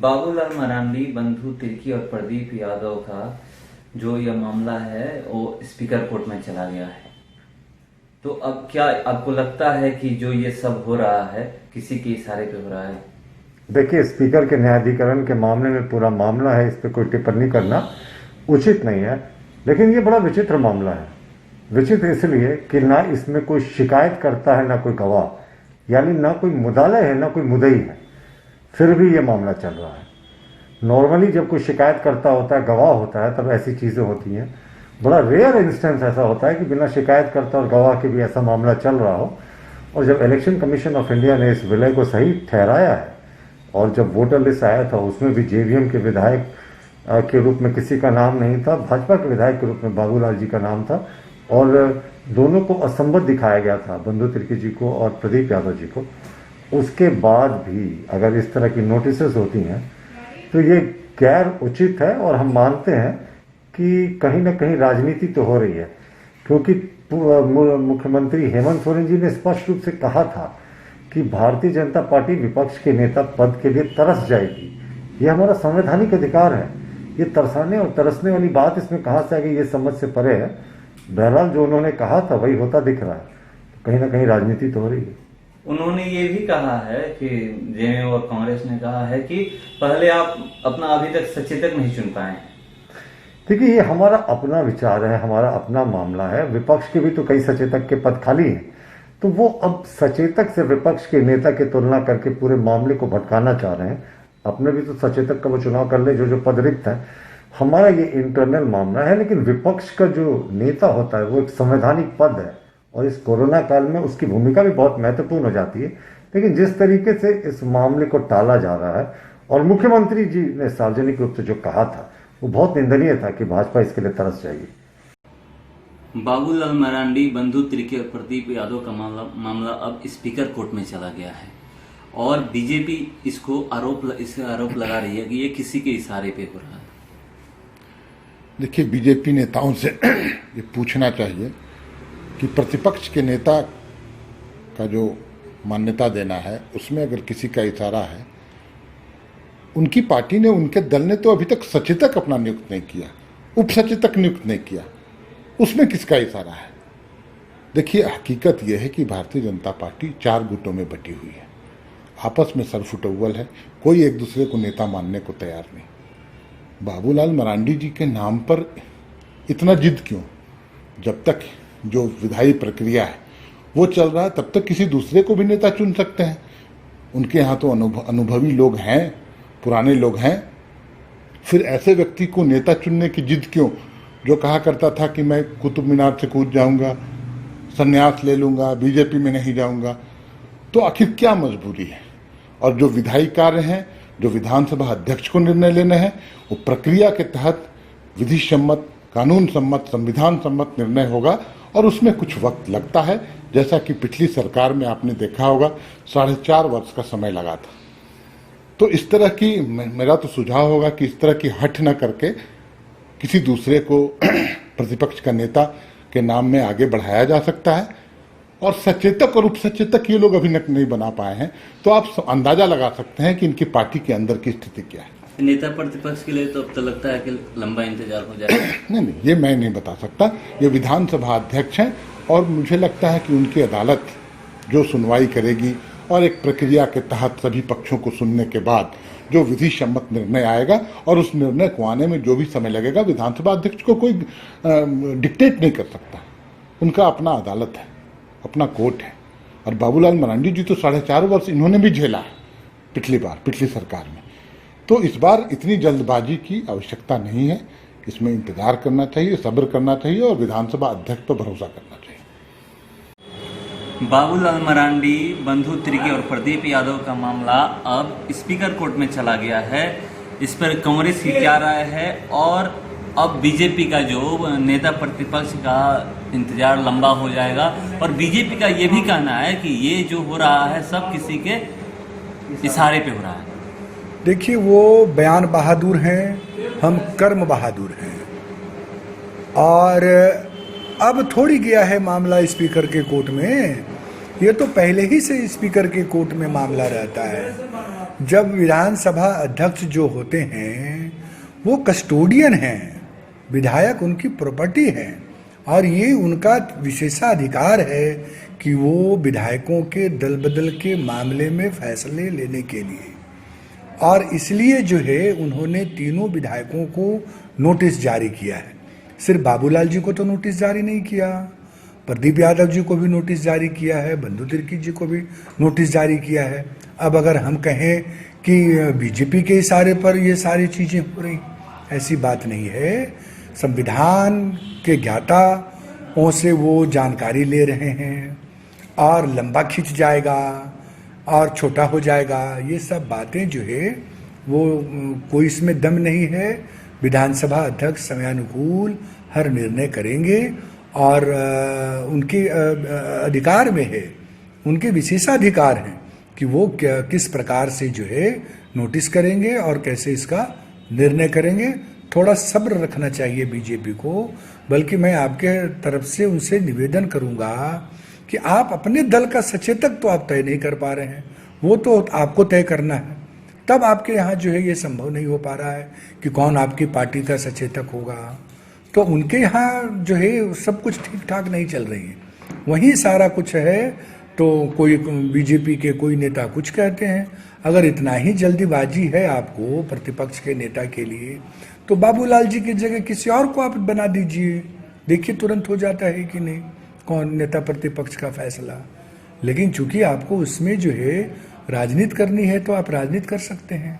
बाबूलाल मरांडी, बंधु तिर्की और प्रदीप यादव का जो यह मामला है वो स्पीकर कोर्ट में चला गया है। तो अब क्या आपको लगता है कि जो ये सब हो रहा है किसी के इशारे पे हो रहा है? देखिए, स्पीकर के न्यायाधिकरण के मामले में पूरा मामला है, इस पर कोई टिप्पणी करना उचित नहीं है। लेकिन ये बड़ा विचित्र मामला है। विचित्र इसलिए कि ना इसमें कोई शिकायत करता है, ना कोई गवाह, यानी ना कोई मुद्दालय है, ना कोई मुद्दई है, फिर भी ये मामला चल रहा है। नॉर्मली जब कोई शिकायत करता होता है, गवाह होता है, तब ऐसी चीज़ें होती हैं। बड़ा रेयर इंस्टेंस ऐसा होता है कि बिना शिकायत करता और गवाह के भी ऐसा मामला चल रहा हो। और जब इलेक्शन कमीशन ऑफ इंडिया ने इस विलय को सही ठहराया है और जब वोटर लिस्ट आया था उसमें भी जेवीएम के विधायक के रूप में किसी का नाम नहीं था, भाजपा के विधायक के रूप में बाबूलाल जी का नाम था और दोनों को असंबद्ध दिखाया गया था, बंधु तिर्की जी को और प्रदीप यादव जी को। उसके बाद भी अगर इस तरह की नोटिसेस होती हैं तो ये गैर उचित है और हम मानते हैं कि कहीं ना कहीं राजनीति तो हो रही है, क्योंकि मुख्यमंत्री हेमंत सोरेन जी ने स्पष्ट रूप से कहा था कि भारतीय जनता पार्टी विपक्ष के नेता पद के लिए तरस जाएगी। ये हमारा संवैधानिक अधिकार है। ये तरसाने और तरसने वाली बात इसमें कहाँ से आ गई, ये समझ से परे है। बहरहाल जो उन्होंने कहा था वही होता दिख रहा है। कहीं ना कहीं राजनीति तो हो रही है। उन्होंने ये भी कहा है कि जेएमएम और कांग्रेस ने कहा है कि पहले आप अपना अभी तक सचेतक नहीं चुन पाए। देखिए, ये हमारा अपना विचार है, हमारा अपना मामला है। विपक्ष के भी तो कई सचेतक के पद खाली हैं, तो वो अब सचेतक से विपक्ष के नेता की तुलना करके पूरे मामले को भटकाना चाह रहे हैं। अपने भी तो सचेतक का वो चुनाव कर ले जो पद रिक्त है। हमारा ये इंटरनल मामला है, लेकिन विपक्ष का जो नेता होता है वो एक संवैधानिक पद है और इस कोरोना काल में उसकी भूमिका भी बहुत महत्वपूर्ण हो जाती है। लेकिन जिस तरीके से इस मामले को टाला जा रहा है और मुख्यमंत्री जी ने सार्वजनिक रूप से जो कहा था वो बहुत निंदनीय था कि भाजपा इसके लिए तरस जाएगी। बाबूलाल मरांडी, बंधु तिर्की और प्रदीप यादव का मामला अब स्पीकर कोर्ट में चला गया है और बीजेपी इसको आरोप लगा रही है कि ये किसी के इशारे पे हो रहा है। देखिए, बीजेपी नेताओं से ये पूछना चाहिए कि प्रतिपक्ष के नेता का जो मान्यता देना है उसमें अगर किसी का इशारा है, उनकी पार्टी ने, उनके दल ने तो अभी तक सचेतक अपना नियुक्त नहीं किया, उप सचेतक नियुक्त नहीं किया, उसमें किसका इशारा है? देखिए, हकीकत यह है कि भारतीय जनता पार्टी 4 गुटों में बटी हुई है, आपस में सरफुटअव्वल है, कोई एक दूसरे को नेता मानने को तैयार नहीं। बाबूलाल मरांडी जी के नाम पर इतना जिद क्यों? जब तक जो विधायी प्रक्रिया है वो चल रहा है तब तक किसी दूसरे को भी नेता चुन सकते हैं। उनके यहाँ तो अनुभवी लोग हैं, पुराने लोग हैं। फिर ऐसे व्यक्ति को नेता चुनने की जिद क्यों, जो कहा करता था कि मैं कुतुब मीनार से कूद जाऊंगा, संन्यास ले लूंगा, बीजेपी में नहीं जाऊंगा। तो आखिर क्या मजबूरी है? और जो विधायी कार्य हैं, जो विधानसभा अध्यक्ष को निर्णय लेने हैं, वो प्रक्रिया के तहत विधि सम्मत, कानून सम्मत, संविधान सम्मत निर्णय होगा और उसमें कुछ वक्त लगता है। जैसा कि पिछली सरकार में आपने देखा होगा 4.5 वर्ष का समय लगा था। तो इस तरह की, मेरा तो सुझाव होगा कि इस तरह की हठ न करके किसी दूसरे को प्रतिपक्ष का नेता के नाम में आगे बढ़ाया जा सकता है। और सचेतक और उप सचेतक ये लोग अभी तक नहीं बना पाए हैं, तो आप अंदाजा लगा सकते हैं कि इनकी पार्टी के अंदर की स्थिति क्या है। नेता प्रतिपक्ष के लिए तो अब तो लगता है कि लंबा इंतजार हो जाएगा। नहीं, ये मैं नहीं बता सकता। ये विधानसभा अध्यक्ष हैं और मुझे लगता है कि उनकी अदालत जो सुनवाई करेगी और एक प्रक्रिया के तहत सभी पक्षों को सुनने के बाद जो विधि सम्मत निर्णय आएगा, और उस निर्णय को आने में जो भी समय लगेगा, विधानसभा अध्यक्ष को कोई डिक्टेट नहीं कर सकता। उनका अपना अदालत है, अपना कोर्ट है। और बाबूलाल मरांडी जी तो 4.5 वर्ष इन्होंने भी झेला है पिछली सरकार में। तो इस बार इतनी जल्दबाजी की आवश्यकता नहीं है। इसमें इंतजार करना चाहिए, सब्र करना चाहिए और विधानसभा अध्यक्ष पर भरोसा करना चाहिए। बाबूलाल मरांडी, बंधु तिर्की और प्रदीप यादव का मामला अब स्पीकर कोर्ट में चला गया है। इस पर कांग्रेस की क्या राय है और अब बीजेपी का जो नेता प्रतिपक्ष का इंतजार लंबा हो जाएगा? और बीजेपी का ये भी कहना है कि ये जो हो रहा है सब किसी के इशारे पे हो रहा है। देखिए, वो बयान बहादुर हैं, हम कर्म बहादुर हैं। और अब थोड़ी गया है मामला स्पीकर के कोर्ट में। ये तो पहले ही से स्पीकर के कोर्ट में मामला रहता है। जब विधानसभा अध्यक्ष जो होते हैं वो कस्टोडियन हैं, विधायक उनकी प्रॉपर्टी है और ये उनका विशेषाधिकार है कि वो विधायकों के दल बदल के मामले में फैसले लेने के लिए, और इसलिए जो है उन्होंने तीनों विधायकों को नोटिस जारी किया है। सिर्फ बाबूलाल जी को तो नोटिस जारी नहीं किया, प्रदीप यादव जी को भी नोटिस जारी किया है, बंधु तिर्की जी को भी नोटिस जारी किया है। अब अगर हम कहें कि बीजेपी के इशारे पर ये सारी चीज़ें हो रही, ऐसी बात नहीं है। संविधान के ज्ञाताओं से वो जानकारी ले रहे हैं और लंबा खिंच जाएगा और छोटा हो जाएगा, ये सब बातें जो है वो कोई इसमें दम नहीं है। विधानसभा अध्यक्ष समयानुकूल हर निर्णय करेंगे और उनके अधिकार में है, उनके विशेषाधिकार हैं कि वो किस प्रकार से जो है नोटिस करेंगे और कैसे इसका निर्णय करेंगे। थोड़ा सब्र रखना चाहिए बीजेपी को। बल्कि मैं आपके तरफ से उनसे निवेदन करूंगा कि आप अपने दल का सचेतक तो आप तय नहीं कर पा रहे हैं, वो तो आपको तय करना है। तब आपके यहाँ जो है ये संभव नहीं हो पा रहा है कि कौन आपकी पार्टी का सचेतक होगा। तो उनके यहाँ जो है सब कुछ ठीक ठाक नहीं चल रही है, वहीं सारा कुछ है। तो कोई बीजेपी के कोई नेता कुछ कहते हैं। अगर इतना ही जल्दीबाजी है आपको प्रतिपक्ष के नेता के लिए, तो बाबूलाल जी की जगह किसी और को आप बना दीजिए, देखिए तुरंत हो जाता है कि नहीं कौन नेता प्रतिपक्ष का फैसला। लेकिन चूंकि आपको उसमें जो है राजनीति करनी है तो आप राजनीति कर सकते हैं।